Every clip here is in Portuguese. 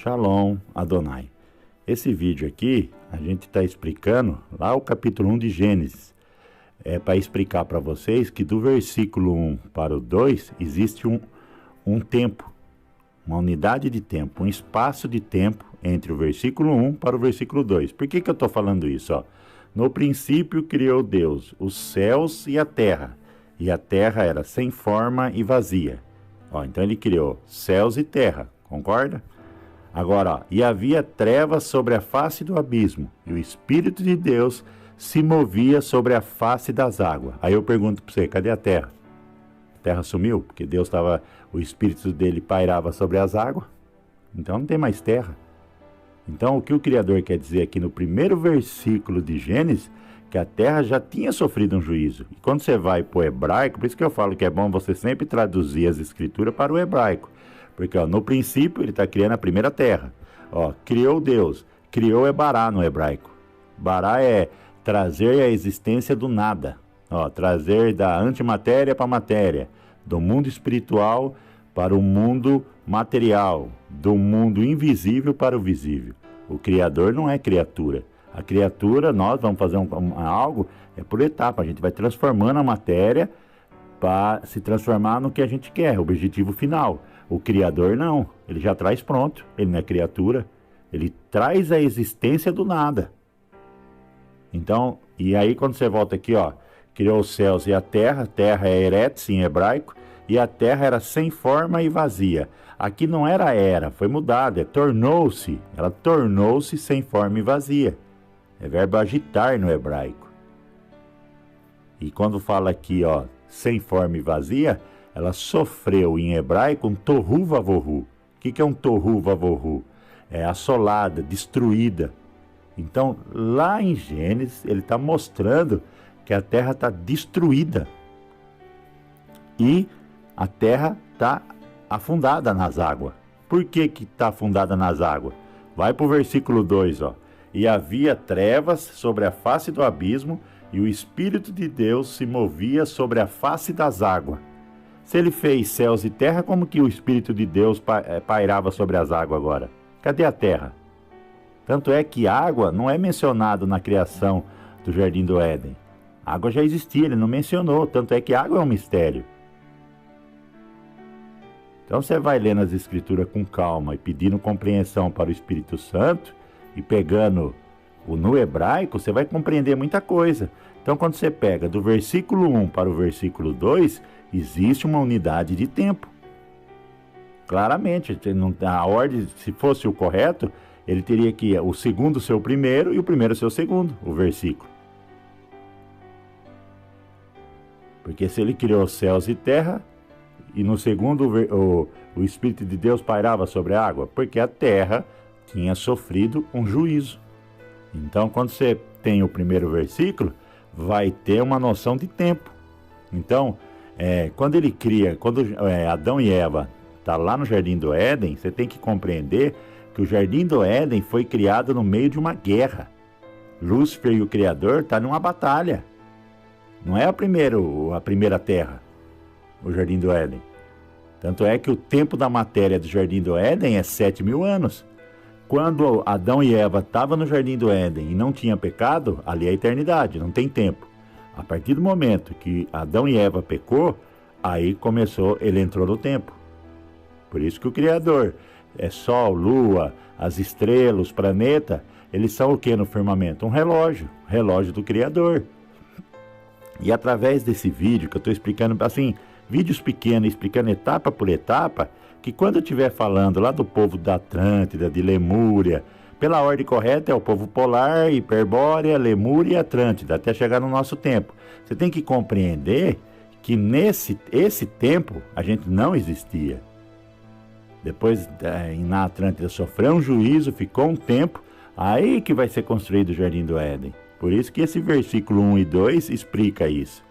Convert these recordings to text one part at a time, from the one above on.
Shalom Adonai. Esse vídeo aqui, a gente está explicando lá o capítulo 1 de Gênesis. É para explicar para vocês que do versículo 1 para o 2 existe um tempo, uma unidade de tempo, um espaço de tempo entre o versículo 1 para o versículo 2. Por que eu estou falando isso? No princípio criou Deus os céus e a terra era sem forma e vazia. Então ele criou céus e terra, concorda? Agora, e havia trevas sobre a face do abismo, e o Espírito de Deus se movia sobre a face das águas. Aí eu pergunto para você, cadê a terra? A terra sumiu, porque o Espírito dele pairava sobre as águas, então não tem mais terra. Então o que o Criador quer dizer aqui no primeiro versículo de Gênesis, que a terra já tinha sofrido um juízo. E quando você vai para o hebraico, por isso que eu falo que é bom você sempre traduzir as escrituras para o hebraico. Porque no princípio ele está criando a primeira terra. Criou Deus. Criou é bará no hebraico. Bará é trazer a existência do nada. Trazer da antimatéria para a matéria. Do mundo espiritual para o mundo material. Do mundo invisível para o visível. O Criador não é criatura. A criatura, nós vamos fazer algo, é por etapa. A gente vai transformando a matéria para se transformar no que a gente quer, o objetivo final. O Criador não, ele já traz pronto, ele não é criatura, ele traz a existência do nada. Então, e aí quando você volta aqui, criou os céus e a terra é eretz em hebraico, e a terra era sem forma e vazia. Aqui não era, foi mudado, tornou-se, ela tornou-se sem forma e vazia. É verbo agitar no hebraico. E quando fala aqui, sem forma e vazia, ela sofreu em hebraico um tohu vavohu. O que é um tohu vavohu? É assolada, destruída. Então, lá em Gênesis, ele está mostrando que a terra está destruída. E a terra está afundada nas águas. Por que está afundada nas águas? Vai para o versículo 2, E havia trevas sobre a face do abismo, e o Espírito de Deus se movia sobre a face das águas. Se ele fez céus e terra, como que o Espírito de Deus pairava sobre as águas agora? Cadê a terra? Tanto é que água não é mencionado na criação do Jardim do Éden. A água já existia, ele não mencionou. Tanto é que água é um mistério. Então você vai lendo as escrituras com calma e pedindo compreensão para o Espírito Santo e pegando no hebraico, você vai compreender muita coisa. Então quando você pega do versículo 1 para o versículo 2, existe uma unidade de tempo. Claramente, a ordem, se fosse o correto, ele teria que o segundo ser o primeiro e o primeiro ser o segundo, o versículo. Porque se ele criou céus e terra, e no segundo o Espírito de Deus pairava sobre a água, porque a terra tinha sofrido um juízo. Então, quando você tem o primeiro versículo, vai ter uma noção de tempo. Então, quando Adão e Eva estão lá no Jardim do Éden, você tem que compreender que o Jardim do Éden foi criado no meio de uma guerra. Lúcifer e o Criador estão numa batalha. Não é a primeira terra, o Jardim do Éden. Tanto é que o tempo da matéria do Jardim do Éden é 7.000 anos. Quando Adão e Eva estavam no Jardim do Éden e não tinha pecado, ali é a eternidade, não tem tempo. A partir do momento que Adão e Eva pecou, aí ele entrou no tempo. Por isso que o Criador é Sol, Lua, as estrelas, os planetas, eles são o que no firmamento? Um relógio do Criador. E através desse vídeo que eu estou explicando, assim, vídeos pequenos, explicando etapa por etapa, que quando eu estiver falando lá do povo da Atlântida, de Lemúria, pela ordem correta é o povo polar, Hiperbórea, Lemúria e Atlântida, até chegar no nosso tempo. Você tem que compreender que esse tempo a gente não existia. Depois, na Atlântida, sofreu um juízo, ficou um tempo, aí que vai ser construído o Jardim do Éden. Por isso que esse versículo 1 e 2 explica isso.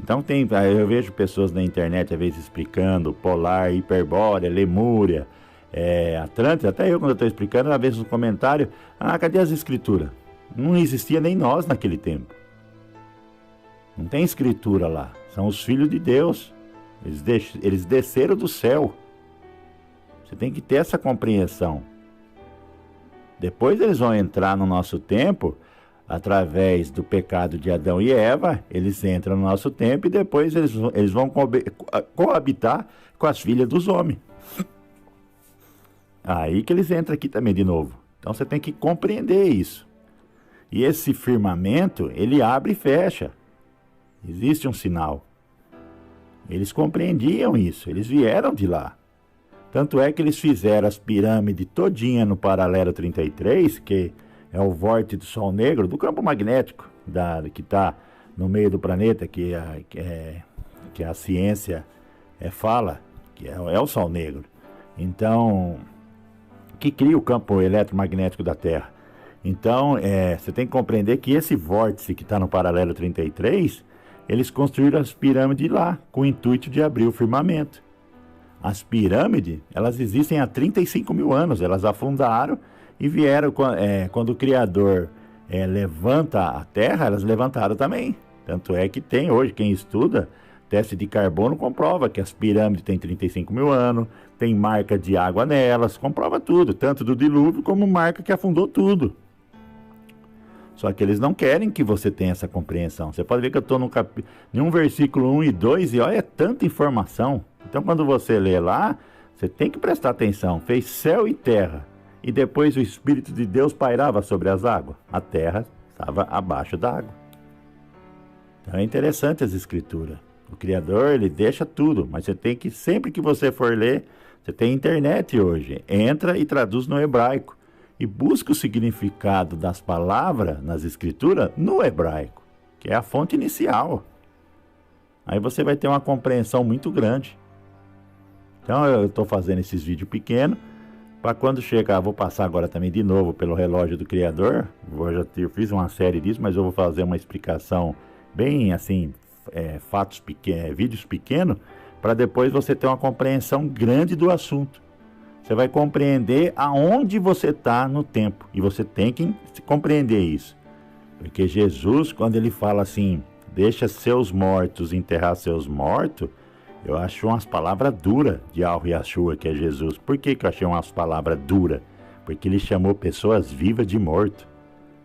Então eu vejo pessoas na internet às vezes explicando polar, Hiperbórea, Lemúria, Atlântida, até eu quando eu estou explicando, às vezes no comentário, cadê as escrituras? Não existia nem nós naquele tempo. Não tem escritura lá, são os filhos de Deus, eles desceram do céu. Você tem que ter essa compreensão. Depois eles vão entrar no nosso tempo, através do pecado de Adão e Eva, eles entram no nosso tempo e depois eles vão coabitar com as filhas dos homens. Aí que eles entram aqui também de novo. Então você tem que compreender isso. E esse firmamento, ele abre e fecha. Existe um sinal. Eles compreendiam isso, eles vieram de lá. Tanto é que eles fizeram as pirâmides todinha no paralelo 33, que é o vórtice do Sol Negro, do campo magnético que está no meio do planeta, que a ciência fala, que é o Sol Negro. Então, que cria o campo eletromagnético da Terra. Então, você tem que compreender que esse vórtice que está no paralelo 33, eles construíram as pirâmides lá, com o intuito de abrir o firmamento. As pirâmides, elas existem há 35 mil anos, elas afundaram e vieram, quando o Criador levanta a Terra, elas levantaram também. Tanto é que tem hoje, quem estuda, teste de carbono comprova que as pirâmides têm 35 mil anos, tem marca de água nelas, comprova tudo, tanto do dilúvio como marca que afundou tudo. Só que eles não querem que você tenha essa compreensão. Você pode ver que eu estou em um versículo 1 e 2 e olha, é tanta informação. Então quando você lê lá, você tem que prestar atenção. Fez céu e terra, e depois o Espírito de Deus pairava sobre as águas. A terra estava abaixo da água. Então é interessante as escrituras. O Criador, ele deixa tudo, mas você tem que, sempre que você for ler, você tem internet hoje, entra e traduz no hebraico. E busca o significado das palavras nas escrituras no hebraico, que é a fonte inicial. Aí você vai ter uma compreensão muito grande. Então eu estou fazendo esses vídeos pequenos, para quando chegar, vou passar agora também de novo pelo relógio do Criador. Eu fiz uma série disso, mas eu vou fazer uma explicação bem assim, vídeos pequenos, para depois você ter uma compreensão grande do assunto. Você vai compreender aonde você está no tempo. E você tem que compreender isso. Porque Jesus, quando ele fala assim, deixa seus mortos enterrar seus mortos, eu acho umas palavras duras de Al-Yashua, que é Jesus. Por que eu achei umas palavras duras? Porque ele chamou pessoas vivas de morto.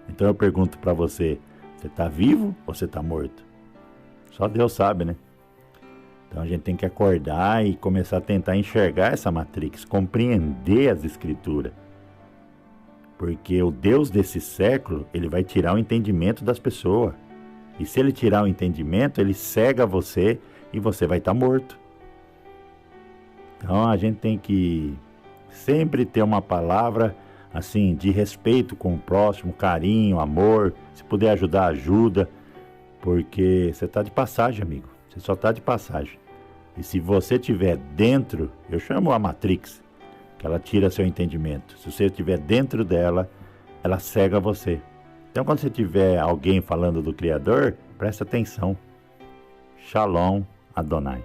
Então eu pergunto para você, você está vivo ou você está morto? Só Deus sabe, né? Então a gente tem que acordar e começar a tentar enxergar essa matrix, compreender as escrituras. Porque o Deus desse século, ele vai tirar o entendimento das pessoas. E se ele tirar o entendimento, ele cega você e você vai estar morto. Então a gente tem que sempre ter uma palavra assim de respeito com o próximo, carinho, amor. Se puder ajudar, ajuda. Porque você está de passagem, amigo. Você só está de passagem. E se você estiver dentro, eu chamo a Matrix, que ela tira seu entendimento. Se você estiver dentro dela, ela cega você. Então quando você tiver alguém falando do Criador, presta atenção. Shalom Adonai.